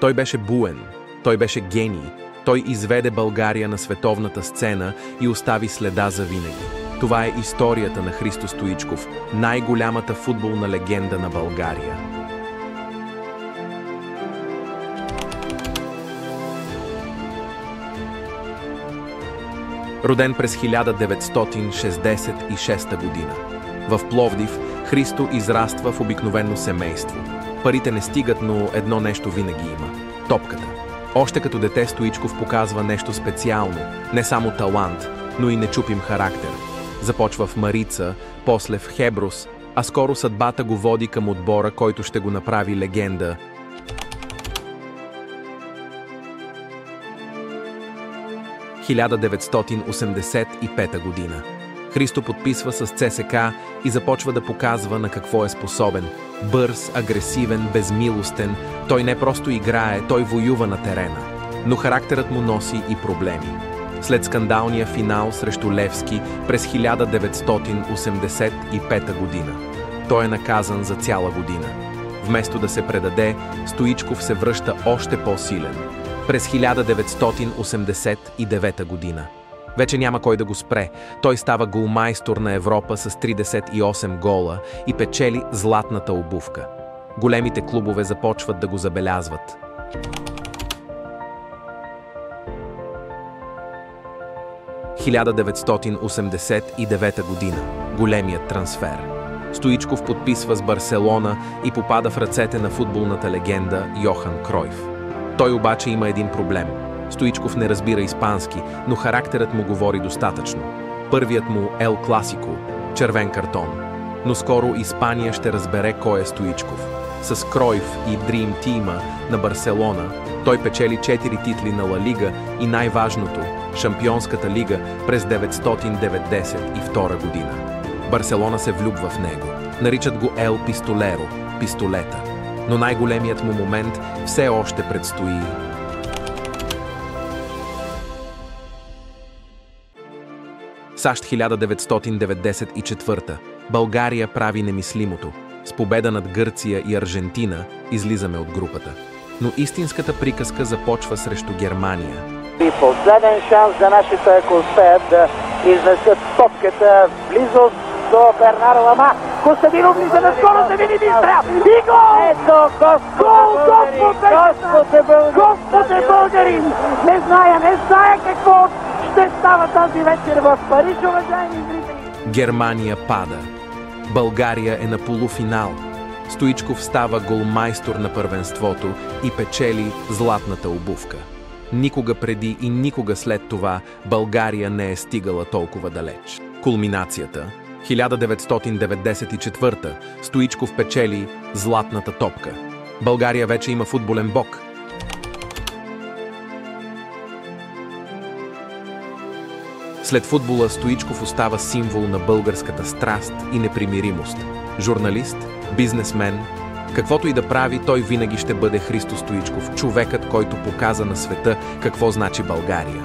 Той беше буен, той беше гений, той изведе България на световната сцена и остави следа завинаги. Това е историята на Христо Стоичков, най-голямата футболна легенда на България. Роден през 1966 година. В Пловдив Христо израства в обикновено семейство. Парите не стигат, но едно нещо винаги има – топката. Още като дете Стоичков показва нещо специално, не само талант, но и нечупим характер. Започва в Марица, после в Хеброс, а скоро съдбата го води към отбора, който ще го направи легенда. – 1985 година. Христо подписва с ЦСКА и започва да показва на какво е способен. Бърз, агресивен, безмилостен, той не просто играе, той воюва на терена. Но характерът му носи и проблеми. След скандалния финал срещу Левски през 1985 година. Той е наказан за цяла година. Вместо да се предаде, Стоичков се връща още по-силен. През 1989 година. Вече няма кой да го спре. Той става голмайстор на Европа с 38 гола и печели златната обувка. Големите клубове започват да го забелязват. – 1989 година. Големият трансфер. Стоичков подписва с Барселона и попада в ръцете на футболната легенда Йохан Кройф. Той обаче има един проблем. Стоичков не разбира испански, но характерът му говори достатъчно. Първият му Ел Класико – червен картон. Но скоро Испания ще разбере кой е Стоичков. С Кройф и Дрим Тима на Барселона той печели 4 титли на Ла Лига и най-важното – Шампионската лига през 1992 година. Барселона се влюбва в него. Наричат го Ел Пистолеро – пистолета. Но най-големият му момент все още предстои. САЩ 1994. България прави немислимото. С победа над Гърция и Аржентина излизаме от групата. Но истинската приказка започва срещу Германия. Последен шанс за нашите, ако успеят да изнесат топката в близост до Бернар Лама. Костадинов влиза на скорост, да види стрел. И гол! Ето, Господ е българин! Не зная какво ще става тази вечер в Париж, уважаеми зрители. Германия пада. България е на полуфинал. Стоичков става голмайстор на първенството и печели златната обувка. Никога преди и никога след това България не е стигала толкова далеч. Кулминацията. 1994. Стоичков печели златната топка. България вече има футболен бог. След футбола Стоичков остава символ на българската страст и непримиримост. Журналист, бизнесмен, каквото и да прави, той винаги ще бъде Христо Стоичков, човекът, който показа на света какво значи България.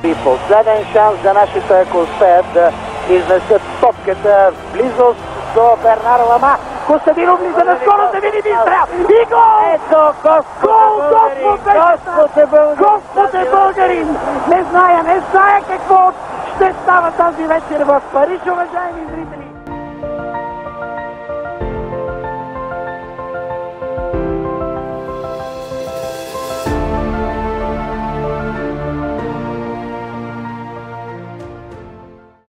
И последен шанс за нашите, ако успеят да изнесат топката в близост до Бернар Лама. Костадинов влиза на скорост, да види стрел. И гол! Ето, Господ е българин! Не зная какво ще става тази вечер в Париж, уважаеми зрители.